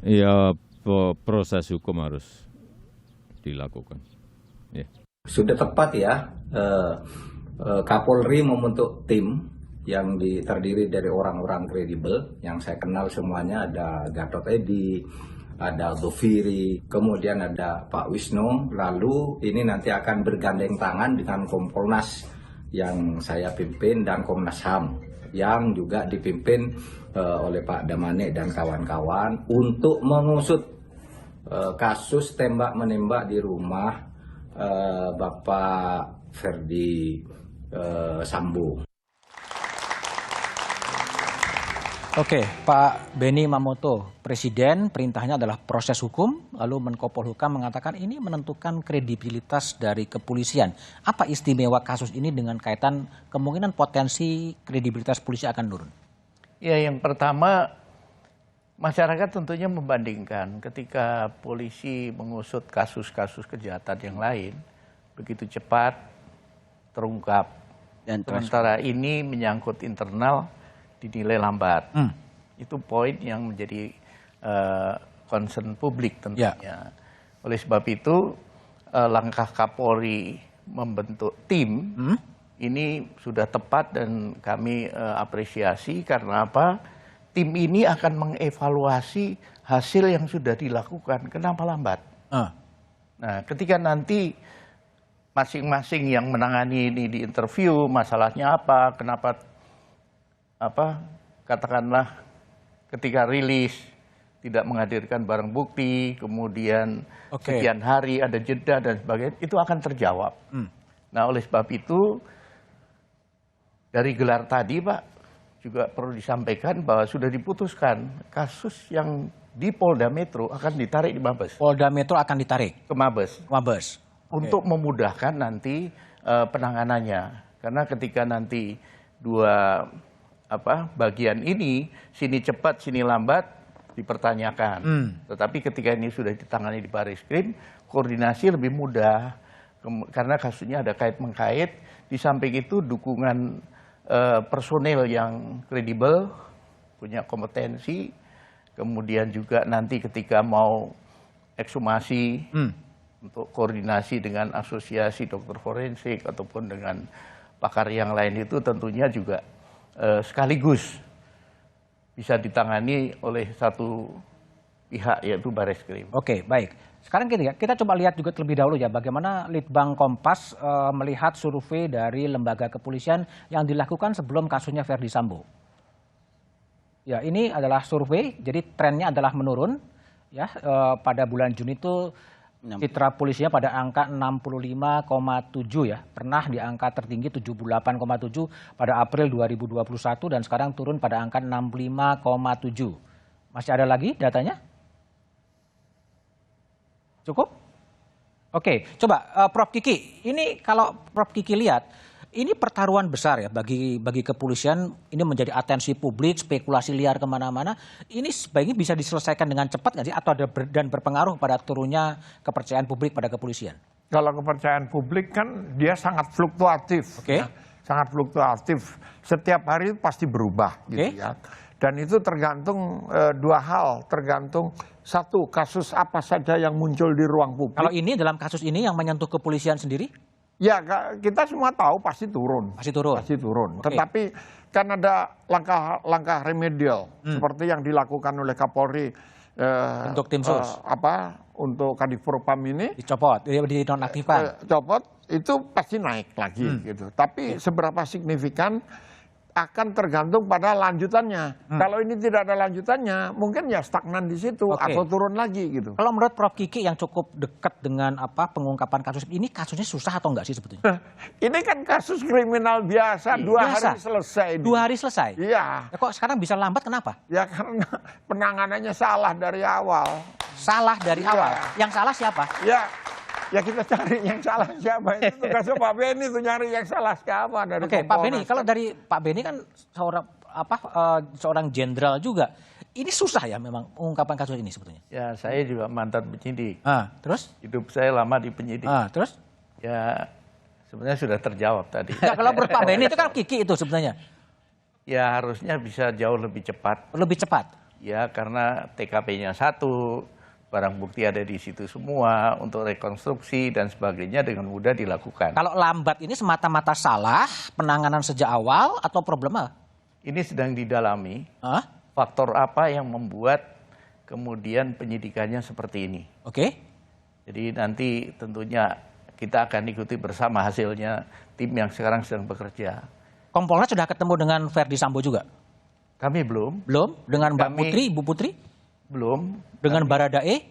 Ya, proses hukum harus dilakukan. Ya. Sudah tepat ya, Kapolri membentuk tim yang terdiri dari orang-orang kredibel yang saya kenal semuanya. Ada Gatot Edi, ada Dhofiri, kemudian ada Pak Wisnu. Lalu ini nanti akan bergandeng tangan dengan Kompolnas yang saya pimpin dan Komnas HAM yang juga dipimpin oleh Pak Damane dan kawan-kawan untuk mengusut kasus tembak-menembak di rumah Bapak Ferdi Sambo. Oke, Pak Benny Mamoto, Presiden perintahnya adalah proses hukum, lalu Menko Polhukam mengatakan ini menentukan kredibilitas dari kepolisian. Apa istimewa kasus ini dengan kaitan kemungkinan potensi kredibilitas polisi akan turun? Ya, yang pertama masyarakat tentunya membandingkan ketika polisi mengusut kasus-kasus kejahatan yang lain begitu cepat terungkap, dan sementara ini menyangkut internal dinilai lambat. Itu poin yang menjadi concern publik tentunya. Ya. Oleh sebab itu langkah Kapolri membentuk tim ini sudah tepat dan kami apresiasi karena apa? Tim ini akan mengevaluasi hasil yang sudah dilakukan. Kenapa lambat? Nah, ketika nanti masing-masing yang menangani ini di interview, masalahnya apa, kenapa, katakanlah ketika rilis tidak menghadirkan barang bukti, kemudian sekian hari ada jeda dan sebagainya, itu akan terjawab. Nah, oleh sebab itu, dari gelar tadi, Pak, juga perlu disampaikan bahwa sudah diputuskan kasus yang di Polda Metro akan ditarik di Mabes. Polda Metro akan ditarik ke Mabes. Mabes. Untuk memudahkan nanti penanganannya. Karena ketika nanti dua bagian ini, sini cepat, sini lambat, dipertanyakan. Tetapi ketika ini sudah ditangani di Barreskrim, koordinasi lebih mudah. Karena kasusnya ada kait-mengkait. Di samping itu dukungan personel yang kredibel, punya kompetensi, kemudian juga nanti ketika mau ekshumasi, untuk koordinasi dengan asosiasi dokter forensik ataupun dengan pakar yang lain itu tentunya juga sekaligus bisa ditangani oleh satu pihak yaitu Barreskrim. Oke, baik. Sekarang kita coba lihat juga terlebih dahulu ya bagaimana Litbang Kompas melihat survei dari lembaga kepolisian yang dilakukan sebelum kasusnya Ferdi Sambo. Ya, ini adalah survei, jadi trennya adalah menurun. Ya, pada bulan Juni itu citra polisinya pada angka 65,7 ya. Pernah di angka tertinggi 78,7 pada April 2021 dan sekarang turun pada angka 65,7. Masih ada lagi datanya? Cukup? Oke, coba Prof Kiki. Ini kalau Prof Kiki lihat, ini pertaruhan besar ya bagi kepolisian. Ini menjadi atensi publik, spekulasi liar kemana-mana. Ini sebaiknya bisa diselesaikan dengan cepat nggak sih? Atau dan berpengaruh pada turunnya kepercayaan publik pada kepolisian? Kalau kepercayaan publik kan dia sangat fluktuatif. Ya, sangat fluktuatif. Setiap hari pasti berubah gitu ya. Dan itu tergantung dua hal. Tergantung satu, kasus apa saja yang muncul di ruang publik. Kalau ini dalam kasus ini yang menyentuh kepolisian sendiri? Ya, kita semua tahu pasti turun. Pasti turun. Pasti turun. Tetapi kan ada langkah-langkah remedial seperti yang dilakukan oleh Kapolri untuk tim sus. Untuk Kadifropam ini dicopot, dinonaktifkan. Copot itu pasti naik lagi gitu. Tapi seberapa signifikan akan tergantung pada lanjutannya. Kalau ini tidak ada lanjutannya, mungkin ya stagnan di situ atau turun lagi gitu. Kalau menurut Prof Kiki yang cukup dekat dengan pengungkapan kasus ini kasusnya susah atau enggak sih sebetulnya? Ini kan kasus kriminal biasa, hari selesai. 2 hari selesai? Iya. Ya, kok sekarang bisa lambat kenapa? Ya karena penanganannya salah dari awal. Salah dari awal? Yang salah siapa? Ya kita cari yang salah siapa. Itu tugasnya Pak Benny tuh nyari yang salah siapa dari Pak Benny, kalau dari Pak Benny kan seorang jenderal juga. Ini susah ya memang pengungkapan kasus ini sebetulnya. Ya, saya juga mantan penyidik. Terus? Hidup saya lama di penyidik. Terus? Ya, sebenarnya sudah terjawab tadi. Nah, kalau menurut Pak Benny itu kan Kiki itu sebenarnya. Ya, harusnya bisa jauh lebih cepat. Lebih cepat? Ya karena TKP-nya satu, barang bukti ada di situ semua, untuk rekonstruksi dan sebagainya dengan mudah dilakukan. Kalau lambat ini semata-mata salah penanganan sejak awal atau problema? Ini sedang didalami. Hah? Faktor apa yang membuat kemudian penyidikannya seperti ini. Oke. Jadi nanti tentunya kita akan ikuti bersama hasilnya tim yang sekarang sedang bekerja. Kompolnas sudah ketemu dengan Verdi Sambo juga? Kami belum. Belum? Dengan Mbak Kami- Putri, Ibu Putri? Belum. Dengan Baradae?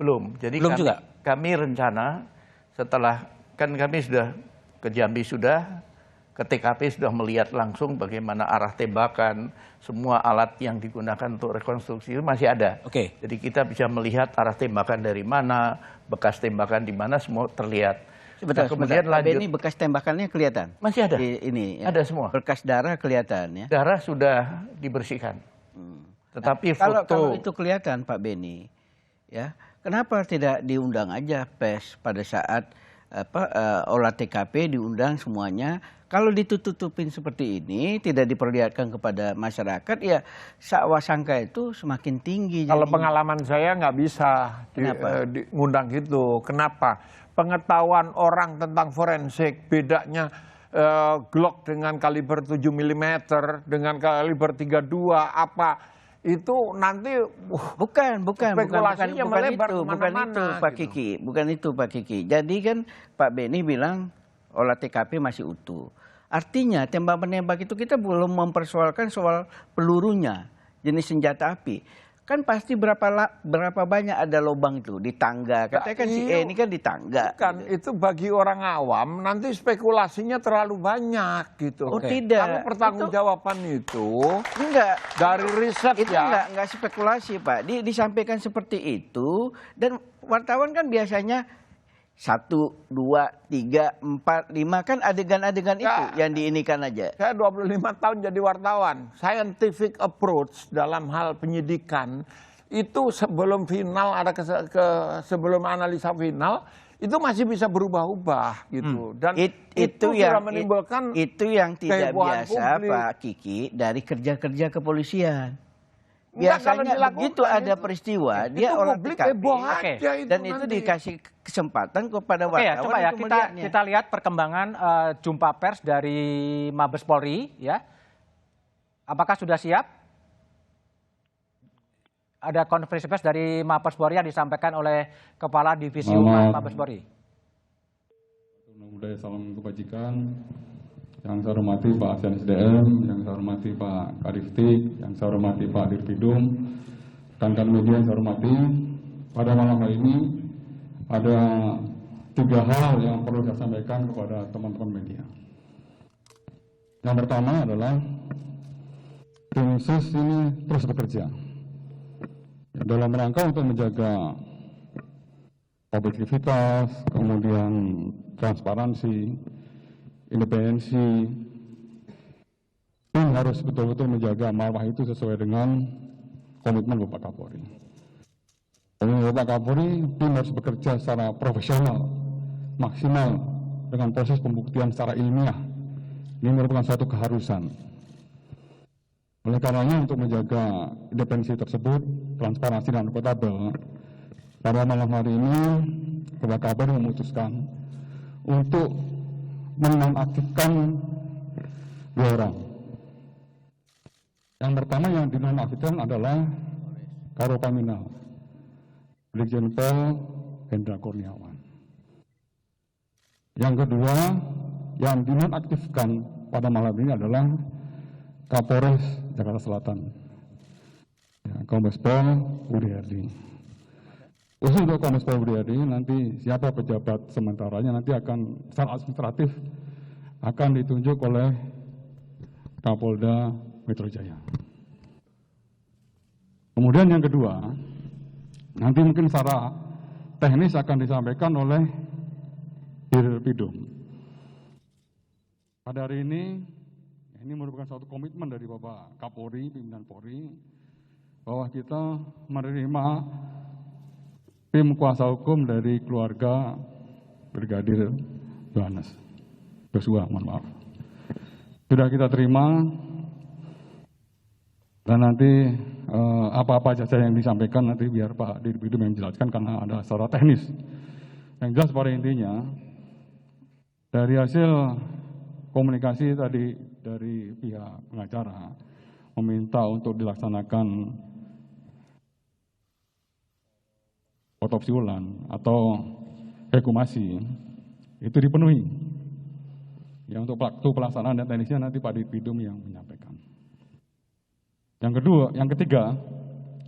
Belum. Jadi Belum juga? kami rencana setelah, kan kami sudah ke Jambi sudah, ke TKP sudah melihat langsung bagaimana arah tembakan, semua alat yang digunakan untuk rekonstruksi itu masih ada. Oke. Jadi kita bisa melihat arah tembakan dari mana, bekas tembakan di mana, semua terlihat. Sebentar, kemudian Pak lanjut. Beni, bekas tembakannya kelihatan? Masih ada. Ini, ya. Ada semua. Berkas darah kelihatan ya. Darah sudah dibersihkan. Tetapi Kalau foto itu kelihatan Pak Beni, ya kenapa tidak diundang aja pers pada saat olah TKP, diundang semuanya? Kalau ditutupin seperti ini, tidak diperlihatkan kepada masyarakat, ya sakwa sangka itu semakin tinggi. Kalau Jadi- pengalaman saya nggak bisa Kenapa? ngundang gitu. Kenapa? Pengetahuan orang tentang forensik, bedanya Glock dengan kaliber 7 mm, dengan kaliber 32, apa itu nanti Bukan spekulasinya melebar bukan kemana-mana, itu Pak gitu. Kiki, bukan itu Pak Kiki. Jadi kan Pak Beni bilang olah TKP masih utuh. Artinya tembak menembak itu kita belum mempersoalkan soal pelurunya, jenis senjata api. Kan pasti berapa banyak ada lubang itu di tangga. Katanya kan si E ini kan di tangga. Kan itu bagi orang awam nanti spekulasinya terlalu banyak gitu. Oh, tidak. Kalau pertanggungjawaban itu Enggak. dari riset Itu ya. enggak spekulasi Pak. Disampaikan seperti itu dan wartawan kan biasanya 1, 2, 3, 4, 5 kan adegan-adegan itu yang diinikan aja. Saya 25 tahun jadi wartawan. Scientific approach dalam hal penyidikan itu sebelum final ada sebelum analisa final itu masih bisa berubah-ubah gitu. Dan itu sudah menimbulkan itu yang tidak kehebohan biasa publik. Pak Kiki dari kerja-kerja kepolisian. Enggak, kalau Biasanya dilakukan begitu ada peristiwa dia itu olah publik TKP heboh aja itu dan itu nanti. dikasih kesempatan kepada Oke ya, wartawan coba ya untuk melihatnya. kita lihat perkembangan jumpa pers dari Mabes Polri ya. Apakah sudah siap? Ada konferensi pers dari Mabes Polri yang disampaikan oleh Kepala Divisi Humas Mabes Polri. Budaya salam kebajikan. Yang saya hormati Pak Asian SDM, yang saya hormati Pak Kadiftik, yang saya hormati Pak Dirpidum, rekan-rekan media yang saya hormati. Pada malam hari ini ada 3 hal yang perlu saya sampaikan kepada teman-teman media. Yang pertama adalah tim sus ini terus bekerja dalam rangka untuk menjaga objektivitas, kemudian transparansi, independensi. Tim harus betul-betul menjaga marwah itu sesuai dengan komitmen Bapak Kapolri. Komitmen Bapak Kapolri, tim harus bekerja secara profesional, maksimal dengan proses pembuktian secara ilmiah. Ini merupakan suatu keharusan. Oleh karenanya untuk menjaga independensi tersebut, transparansi dan akuntabel, pada malam hari ini Bapak Kapolri memutuskan untuk menonaktifkan 2 orang. Yang pertama yang dinonaktifkan adalah Karo Paminal, Brigjen Pol Hendra Kurniawan. Yang kedua yang dinonaktifkan pada malam ini adalah Kapolres Jakarta Selatan, Kombes Pol Budi Hardi. Khusus untuk Kombes Pol Budi Hardi, nanti siapa pejabat sementaranya nanti akan secara administratif akan ditunjuk oleh Kapolda Metro Jaya. Kemudian yang kedua, nanti mungkin secara teknis akan disampaikan oleh Dirpidum. Pada hari ini merupakan suatu komitmen dari Bapak Kapolri, pimpinan Polri, bahwa kita menerima tim kuasa hukum dari keluarga Brigadir Joshua, mohon maaf. Sudah kita terima Dan nanti apa-apa saja yang disampaikan nanti biar Pak Dirbidu menjelaskan karena ada secara teknis. Yang jelas pada intinya, dari hasil komunikasi tadi dari pihak pengacara meminta untuk dilaksanakan otopsi ulang atau ekshumasi itu dipenuhi. Ya, untuk waktu pelaksanaan dan teknisnya nanti Pak Dirpidum yang menyampaikan. Yang ketiga,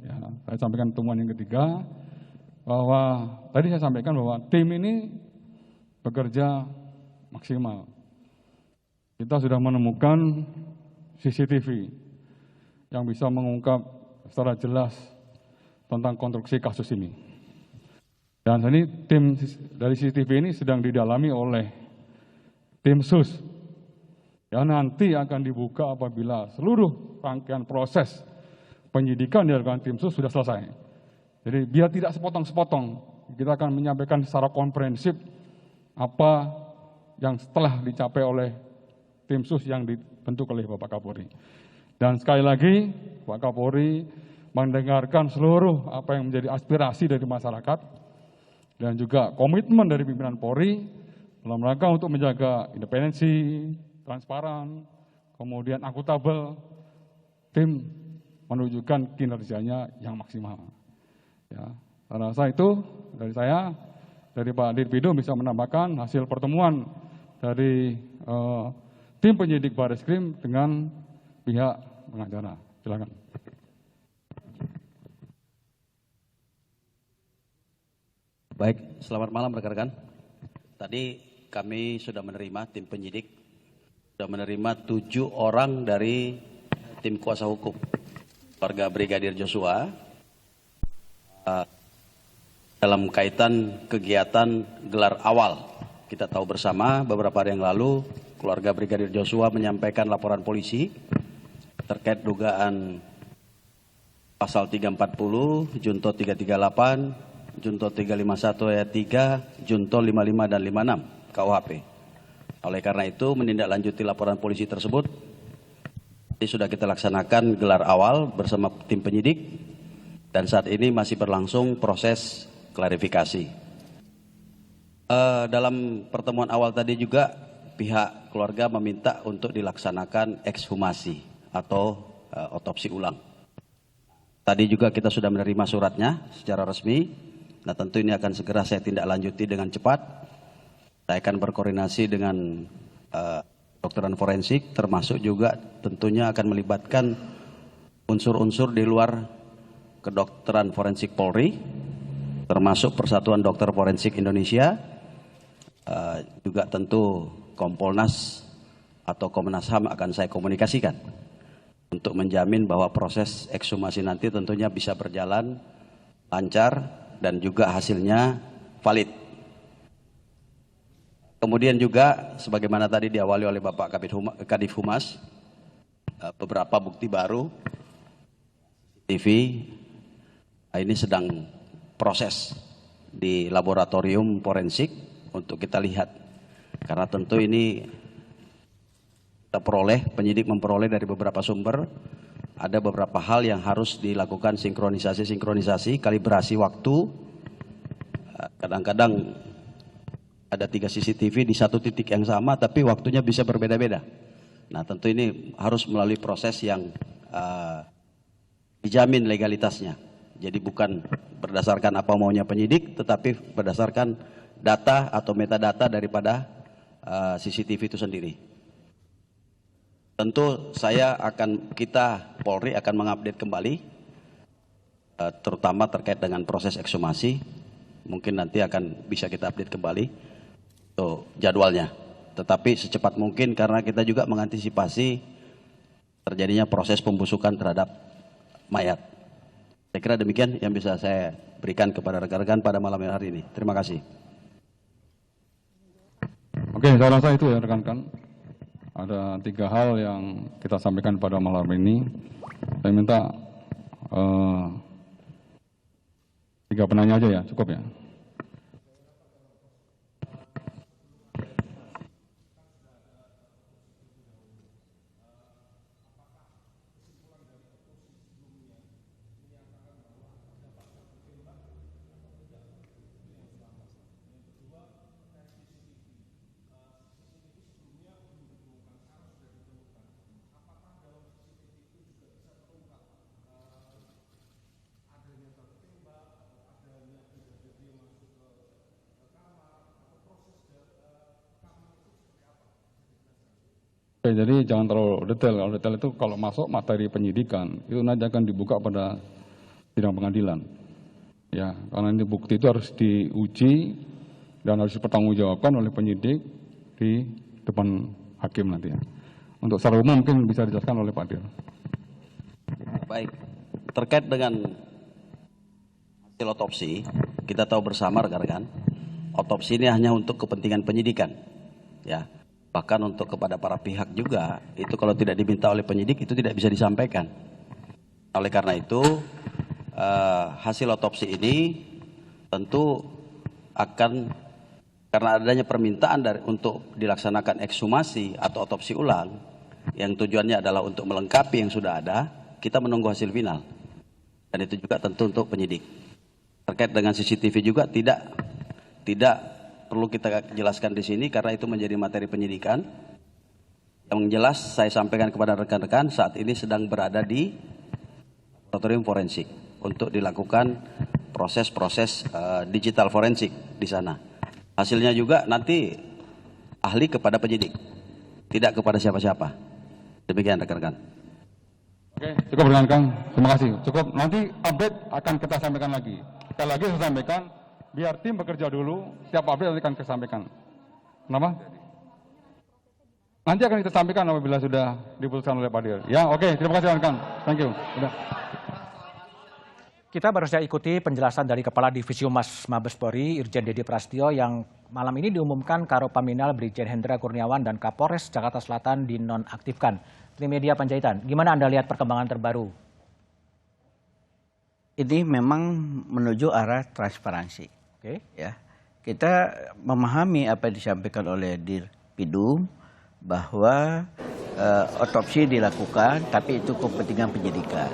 ya, saya sampaikan temuan yang ketiga bahwa tadi saya sampaikan bahwa tim ini bekerja maksimal. Kita sudah menemukan CCTV yang bisa mengungkap secara jelas tentang konstruksi kasus ini. Dan ini tim dari CCTV ini sedang didalami oleh tim SUS. Ya, nanti akan dibuka apabila seluruh rangkaian proses penyidikan dilakukan tim SUS sudah selesai. Jadi biar tidak sepotong-sepotong, kita akan menyampaikan secara komprehensif apa yang setelah dicapai oleh tim SUS yang dibentuk oleh Bapak Kapolri. Dan sekali lagi, Pak Kapolri mendengarkan seluruh apa yang menjadi aspirasi dari masyarakat dan juga komitmen dari pimpinan Polri dalam rangka untuk menjaga independensi, transparan, kemudian akuntabel, tim menunjukkan kinerjanya yang maksimal. Ya, saya rasa itu dari saya, dari Pak Dirpidum bisa menambahkan hasil pertemuan dari tim penyidik Barreskrim dengan pihak pengacara. Silakan. Baik, selamat malam rekan-rekan. Tadi kami sudah menerima, tim penyidik sudah menerima 7 orang dari tim kuasa hukum keluarga Brigadir Joshua dalam kaitan kegiatan gelar awal. Kita tahu bersama beberapa hari yang lalu keluarga Brigadir Joshua menyampaikan laporan polisi terkait dugaan pasal 340, Junto 338, Junto 351 ayat 3, Junto 55 dan 56 KUHP. Oleh karena itu menindaklanjuti laporan polisi tersebut, ini sudah kita laksanakan gelar awal bersama tim penyidik dan saat ini masih berlangsung proses klarifikasi. Dalam pertemuan awal tadi juga pihak keluarga meminta untuk dilaksanakan ekshumasi atau otopsi ulang. Tadi juga kita sudah menerima suratnya secara resmi. Nah tentu ini akan segera saya tindak lanjuti dengan cepat. Saya akan berkoordinasi dengan kedokteran forensik, termasuk juga tentunya akan melibatkan unsur-unsur di luar kedokteran forensik Polri, termasuk Persatuan Dokter Forensik Indonesia, juga tentu Kompolnas atau Komnas HAM akan saya komunikasikan untuk menjamin bahwa proses ekshumasi nanti tentunya bisa berjalan lancar dan juga hasilnya valid. Kemudian juga sebagaimana tadi diawali oleh Bapak Kadif Humas, beberapa bukti baru TV ini sedang proses di laboratorium forensik untuk kita lihat. Karena tentu ini kita peroleh, penyidik memperoleh dari beberapa sumber, ada beberapa hal yang harus dilakukan sinkronisasi, kalibrasi waktu. Kadang-kadang ada 3 CCTV di satu titik yang sama, tapi waktunya bisa berbeda-beda. Nah tentu ini harus melalui proses yang dijamin legalitasnya. Jadi bukan berdasarkan apa maunya penyidik, tetapi berdasarkan data atau metadata daripada CCTV itu sendiri. Tentu kita Polri akan mengupdate kembali, terutama terkait dengan proses ekshumasi. Mungkin nanti akan bisa kita update kembali jadwalnya. Tetapi secepat mungkin karena kita juga mengantisipasi terjadinya proses pembusukan terhadap mayat. Saya kira demikian yang bisa saya berikan kepada rekan-rekan pada malam hari ini. Terima kasih. Oke, saya rasa itu ya rekan-rekan. Ada 3 hal yang kita sampaikan pada malam ini. Saya minta 3 penanya aja ya, cukup ya. Oke, jadi jangan terlalu detail. Kalau detail itu kalau masuk materi penyidikan, itu nanti akan dibuka pada sidang pengadilan. Ya, karena ini bukti itu harus diuji dan harus dipertanggungjawabkan oleh penyidik di depan hakim nanti ya. Untuk secara umum mungkin bisa dijelaskan oleh Pak Dir. Baik, terkait dengan hasil otopsi, kita tahu bersama rekan-rekan, otopsi ini hanya untuk kepentingan penyidikan, ya. Bahkan untuk kepada para pihak juga, itu kalau tidak diminta oleh penyidik itu tidak bisa disampaikan. Oleh karena itu, hasil otopsi ini tentu akan, karena adanya permintaan untuk dilaksanakan ekshumasi atau otopsi ulang, yang tujuannya adalah untuk melengkapi yang sudah ada, kita menunggu hasil final. Dan itu juga tentu untuk penyidik. Terkait dengan CCTV juga tidak perlu kita jelaskan di sini karena itu menjadi materi penyidikan. Yang jelas saya sampaikan kepada rekan-rekan saat ini sedang berada di laboratorium forensik untuk dilakukan proses-proses digital forensik di sana. Hasilnya juga nanti ahli kepada penyidik, tidak kepada siapa-siapa. Demikian rekan-rekan. Oke, cukup rekan-rekan. Terima kasih. Cukup, nanti update akan kita sampaikan lagi. Sekali lagi saya sampaikan, biar tim bekerja dulu, setiap update nanti akan kita sampaikan. Kenapa? Nanti akan kita sampaikan apabila sudah diputuskan oleh Pak Dir. Ya, oke, terima kasih rekan-rekan. Thank you. Udah. Kita baru saja ikuti penjelasan dari Kepala Divisi Humas Mabes Polri, Irjen Dedi Prasetyo, yang malam ini diumumkan Karopaminal Brigjen Hendra Kurniawan dan Kapolres Jakarta Selatan dinonaktifkan. Trimedia Panjaitan, gimana Anda lihat perkembangan terbaru? Ini memang menuju arah transparansi. Oke. Ya, kita memahami apa yang disampaikan oleh Dirpidum bahwa otopsi dilakukan, tapi itu kepentingan penyidikan.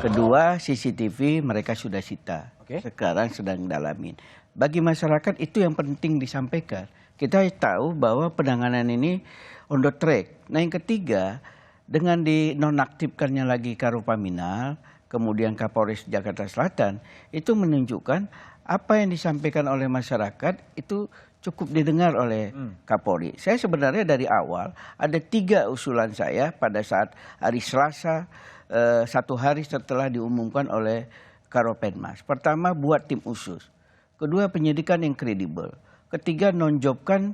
Kedua, CCTV mereka sudah sita. Oke. Sekarang sedang dalamin. Bagi masyarakat itu yang penting disampaikan. Kita tahu bahwa penanganan ini on the track. Nah, yang ketiga, dengan dinonaktifkannya lagi Karopaminal, kemudian Kapolres Jakarta Selatan, itu menunjukkan apa yang disampaikan oleh masyarakat itu cukup didengar oleh Kapolri. Saya sebenarnya dari awal ada 3 usulan saya pada saat hari Selasa, 1 hari setelah diumumkan oleh Karopenmas. Pertama, buat tim khusus. Kedua, penyidikan yang kredibel. Ketiga, nonjobkan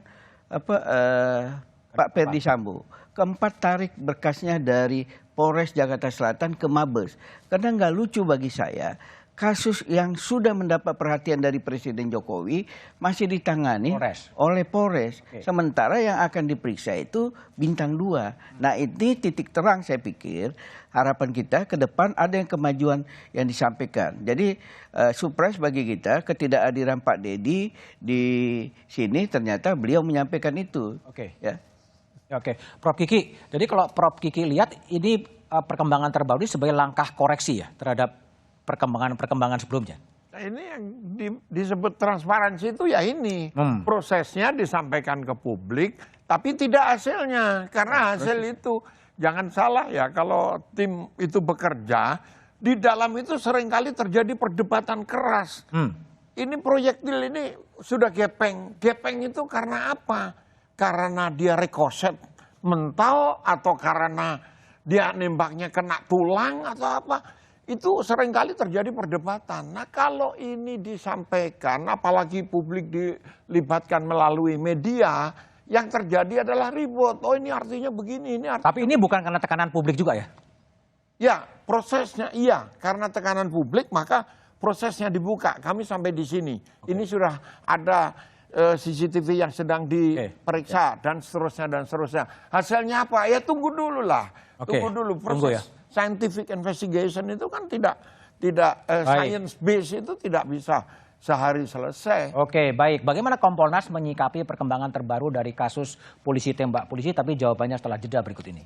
Pak Ferdi Sambo. Keempat, tarik berkasnya dari Polres Jakarta Selatan ke Mabes. Karena nggak lucu bagi saya, kasus yang sudah mendapat perhatian dari Presiden Jokowi masih ditangani oleh Polres. Sementara yang akan diperiksa itu bintang 2. Nah, ini titik terang saya pikir harapan kita ke depan ada yang kemajuan yang disampaikan. Jadi surprise bagi kita ketidakhadiran Pak Dedi di sini, ternyata beliau menyampaikan itu. Oke. Ya. Oke, Prof Kiki. Jadi kalau Prof Kiki lihat ini perkembangan terbaru ini sebagai langkah koreksi ya terhadap perkembangan sebelumnya. Nah, ini yang disebut transparansi itu ya ini. Prosesnya disampaikan ke publik, tapi tidak hasilnya. Karena hasil itu, jangan salah ya, kalau tim itu bekerja, di dalam itu seringkali terjadi perdebatan keras. Ini proyektil ini sudah gepeng. Gepeng itu karena apa? Karena dia rekoset mental atau karena dia nembaknya kena tulang atau apa. Itu seringkali terjadi perdebatan. Nah, kalau ini disampaikan, apalagi publik dilibatkan melalui media, yang terjadi adalah ribut. Oh, ini artinya begini, ini artinya. Tapi ini bukan karena tekanan publik juga ya? Ya, prosesnya iya. Karena tekanan publik, maka prosesnya dibuka. Kami sampai di sini. Ini sudah ada CCTV yang sedang diperiksa dan seterusnya. Hasilnya apa? Ya tunggu dulu lah. Tunggu dulu proses scientific investigation itu kan tidak science based itu tidak bisa sehari selesai. Oke, baik. Bagaimana Kompolnas menyikapi perkembangan terbaru dari kasus polisi tembak polisi? Tapi jawabannya setelah jeda berikut ini.